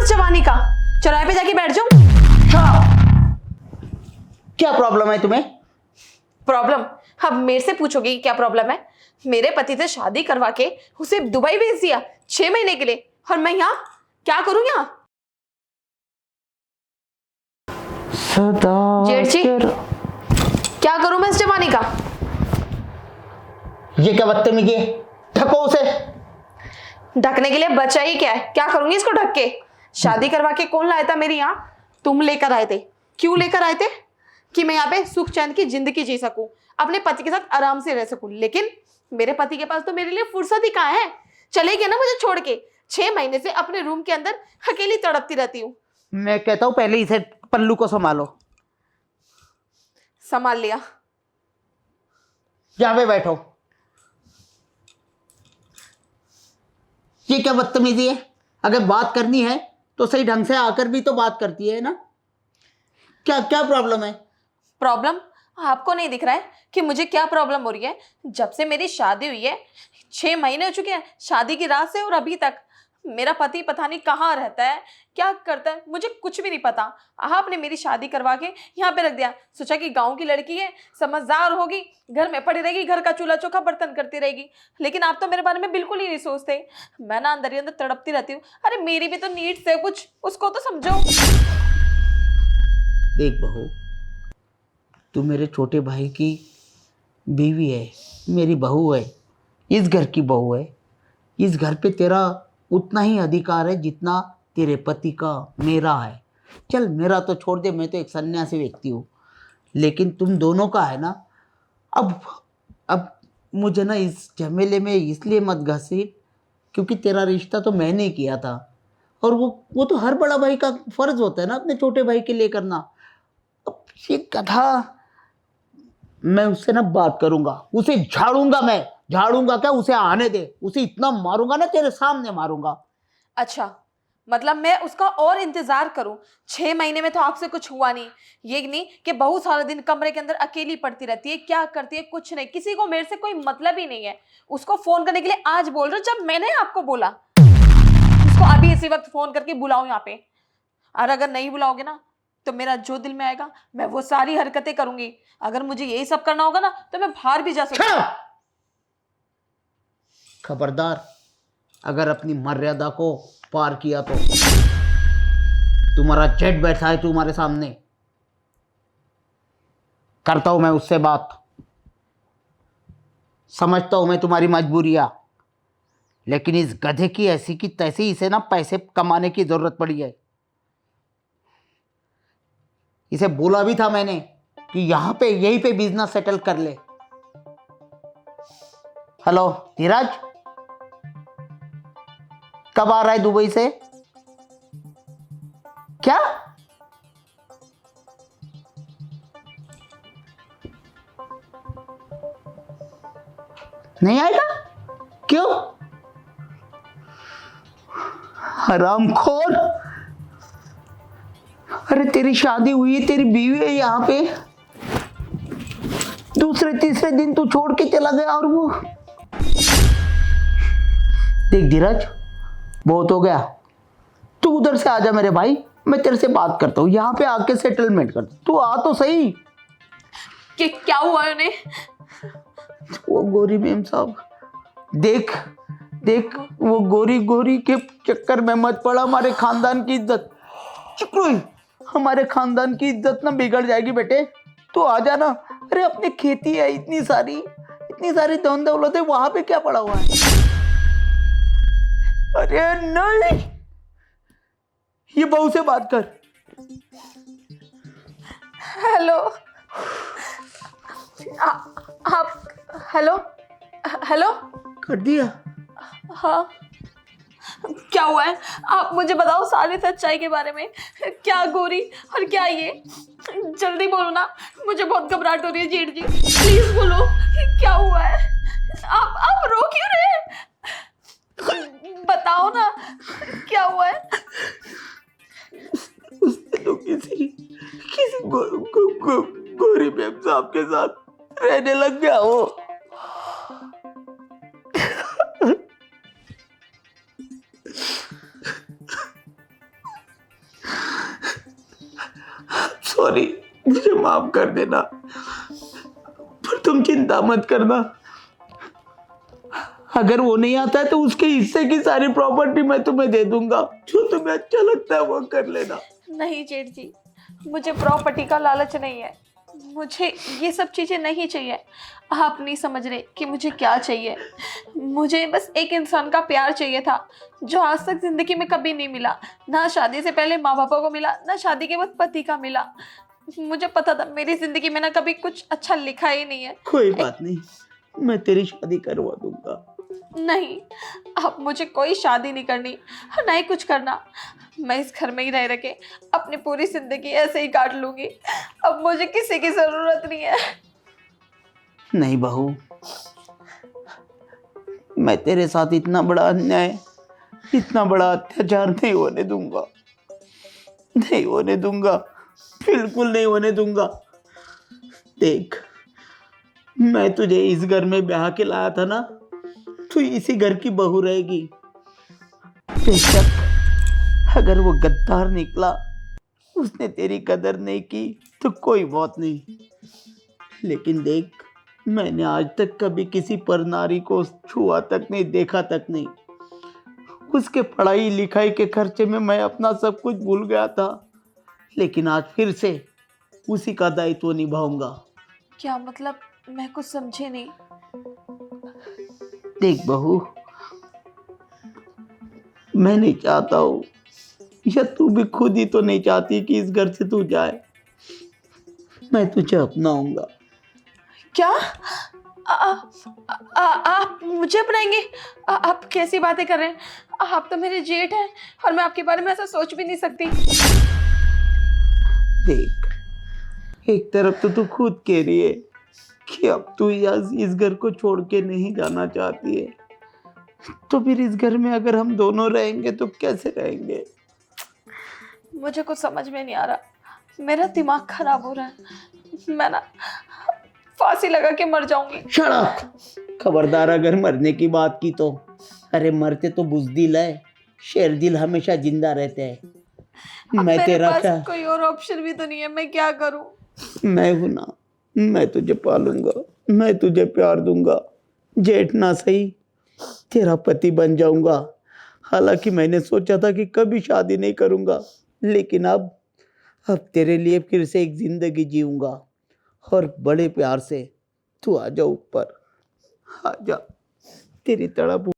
इस जवानी का? चौराहे पे जाके बैठ जाओ। क्या प्रॉब्लम है तुम्हें? प्रॉब्लम? अब मेरे से पूछोगे कि क्या प्रॉब्लम है? मेरे पति से शादी करवा के उसे दुबई भेज दिया 6 महीने के लिए, और मैं यहाँ क्या करूं? यहाँ जेठ जी, क्या करूं मैं इस जवानी का? ये क्या बदतमीजी है? ढको उसे। ढकने के लिए बचा ही क्या है? क्या करूंगी इसको ढक के? शादी करवा के कौन लाया था मेरी यहाँ? तुम लेकर आए थे। क्यों लेकर आए थे? कि मैं यहाँ पे सुख चैन की जिंदगी जी सकूं, अपने पति के साथ आराम से रह सकूं। लेकिन मेरे पति के पास तो मेरे लिए फुर्सत ही कहाँ है। चले गए ना मुझे छोड़ के। 6 महीने से अपने रूम के अंदर अकेली तड़पती रहती हूँ। मैं कहता हूँ पहले इसे पल्लू को संभालो। संभाल लिया। यहाँ पे बैठो। ये क्या बदतमीजी है? अगर बात करनी है तो सही ढंग से आकर भी तो बात करती है ना। क्या क्या प्रॉब्लम है? प्रॉब्लम? आपको नहीं दिख रहा है कि मुझे क्या प्रॉब्लम हो रही है? जब से मेरी शादी हुई है 6 महीने हो चुके हैं शादी की रात से, और अभी तक मेरा पति पता नहीं कहाँ रहता है, क्या करता है, मुझे कुछ भी नहीं पता। आपने मेरी शादी करवा के यहाँ पे रख दिया। सोचा कि गांव की लड़की है, समझदार होगी, घर में पड़ी रहेगी, घर का चूल्हा चौका बर्तन करती रहेगी। लेकिन आप तो मेरे बारे में बिल्कुल ही नहीं सोचते। मैं ना अंदर ही अंदर तड़पती रहती हूँ। अरे मेरी भी तो नीड्स है कुछ, उसको तो समझो। देख बहू, तू मेरे छोटे भाई की बीवी है, मेरी बहू है, इस घर की बहू है। इस घर पे तेरा उतना ही अधिकार है जितना तेरे पति का मेरा है। चल मेरा तो छोड़ दे, मैं तो एक सन्यासी व्यक्ति हूँ, लेकिन तुम दोनों का है ना। अब मुझे ना इस झमेले में इसलिए मत घसीट क्योंकि तेरा रिश्ता तो मैंने किया था, और वो तो हर बड़ा भाई का फर्ज होता है ना अपने छोटे भाई के लिए करना। अब ये कथा मैं उससे ना बात करूंगा, उसे झाड़ूंगा। मैं झाड़ूंगा क्या? उसे आने दे, उसे इतना मारूंगा ना, तेरे सामने मारूंगा। अच्छा, मतलब मैं उसका और इंतजार करूं? 6 महीने में तो आपसे कुछ हुआ नहीं। ये नहीं कि बहू सारा दिन कमरे के अंदर अकेली पड़ती रहती है, क्या करती है कुछ नहीं, किसी को मेरे से कोई मतलब ही नहीं है। उसको फोन करने के लिए आज बोल रहे हो जब मैंने आपको बोला उसको अभी इसी वक्त फोन करके बुलाओ यहाँ पे। और अगर नहीं बुलाओगे ना तो मेरा जो दिल में आएगा मैं वो सारी हरकतें करूंगी। अगर मुझे यही सब करना होगा ना तो मैं बाहर भी जा सकती हूँ। खबरदार, अगर अपनी मर्यादा को पार किया तो तुम्हारा जेठ बैठा है तुम्हारे सामने, करता हूं मैं उससे बात, समझता हूं मैं तुम्हारी मजबूरियां, लेकिन इस गधे की ऐसी की तैसी इसे ना पैसे कमाने की जरूरत पड़ी है। इसे बोला भी था मैंने कि यहां पे यहीं पे बिजनेस सेटल कर ले। हेलो धीरज, कब आ रहा है दुबई से? क्या? नहीं आएगा? क्यों? हरामखोर! अरे तेरी शादी हुई है, तेरी बीवी है यहाँ पे, दूसरे तीसरे दिन तू छोड़ के चला गया। और वो देख धीरज, बहुत हो गया। तू उधर से आजा मेरे भाई, मैं तेरे से बात करता हूँ, यहाँ पे आके सेटलमेंट करता। तू आ तो सही। कि क्या हुआ उन्हें? वो गोरी मेम साहब, देख देख, वो गोरी गोरी के चक्कर में मत पड़ा। हमारे खानदान की इज्जत, चुप, हमारे खानदान की इज्जत ना बिगड़ जाएगी बेटे। तू आ जाना। अरे अपनी खेती है इतनी सारी धन दौलत है, वहां पे क्या पड़ा हुआ है? अरे नहीं, ये बहू से बात कर। हेलो आप? हेलो हेलो, कर दिया? हाँ क्या हुआ है? आप मुझे बताओ सारी सच्चाई के बारे में। क्या गोरी और क्या ये? जल्दी बोलो ना, मुझे बहुत घबराहट हो रही है। जेठ जी प्लीज बोलो, क्या हुआ है? आप रो क्यों रहे हैं? बताओ ना क्या हुआ है? उसने तो किसी गोरी मेम साहब के साथ रहने लग गया वो। सॉरी, मुझे माफ कर देना, पर तुम चिंता मत करना। अगर वो नहीं आता है तो उसके हिस्से की सारी प्रॉपर्टी मैं तुम्हें दे दूंगा, जो तुम्हें अच्छा लगता है वो कर लेना। नहीं जेठ जी, मुझे प्रॉपर्टी का लालच नहीं है, मुझे ये सब चीज़ें नहीं चाहिए। आप नहीं समझ रहे कि मुझे क्या चाहिए। मुझे बस एक इंसान का प्यार चाहिए था, जो आज तक ज़िंदगी में कभी नहीं मिला। ना शादी से पहले माँ बापों को मिला, ना शादी के बाद पति का मिला। मुझे पता था मेरी ज़िंदगी में ना कभी कुछ अच्छा लिखा ही नहीं है। कोई बात नहीं, मैं तेरी शादी करवा दूंगा। नहीं, अब मुझे कोई शादी नहीं करनी, ना ही कुछ करना। मैं इस घर में ही रह के अपनी पूरी जिंदगी ऐसे ही काट लूंगी। अब मुझे किसी की जरूरत नहीं है। नहीं बहू, मैं तेरे साथ इतना बड़ा अन्याय, इतना बड़ा अत्याचार नहीं होने दूंगा, नहीं होने दूंगा, बिल्कुल नहीं होने दूंगा। देख, मैं तुझे इस घर में ब्याह के लाया था ना, तू इसी घर की बहू रहेगी। बेशक अगर वो गद्दार निकला, उसने तेरी कदर नहीं की तो कोई बात नहीं, लेकिन देख, मैंने आज तक कभी किसी पर नारी को छुआ तक नहीं, देखा तक नहीं। उसके पढ़ाई लिखाई के खर्चे में मैं अपना सब कुछ भूल गया था, लेकिन आज फिर से उसी का दायित्व निभाऊंगा। क्या मतलब? मैं कुछ समझे नहीं। देख बहू, मैं नहीं चाहता हूँ, या तू भी खुद ही तो नहीं चाहती कि इस घर से तू जाए। मैं तुझे अपनाऊंगा। क्या आप मुझे अपनाएंगे? आप कैसी बातें कर रहे हैं? आप तो मेरे जेठ हैं और मैं आपके बारे में ऐसा सोच भी नहीं सकती। देख, एक तरफ तो तू खुद कह रही है कि अब तू इस घर को छोड़ के नहीं जाना चाहती है, तो फिर इस घर में अगर हम दोनों रहेंगे तो कैसे रहेंगे? मुझे कुछ समझ में नहीं आ रहा, मेरा दिमाग खराब हो रहा है। मैं ना फांसी लगा के मर जाऊंगी। Shut up! खबरदार अगर मरने की बात की तो, अरे मरते तो बुज़दिल है, शेरदिल हमेशा जिंदा रहते हैं। मैं मेरे तेरा पास क्या, कोई और ऑप्शन भी तो नहीं है, मैं क्या करूं? मैं हूं ना, मैं तुझे पालूंगा, मैं तुझे प्यार दूंगा, जेठ ना सही तेरा पति बन जाऊंगा। हालांकि मैंने सोचा था कि कभी शादी नहीं करूंगा, लेकिन अब तेरे लिए फिर से एक जिंदगी जीऊंगा, और बड़े प्यार से। तू आ जा ऊपर, आ जा, तेरी तड़प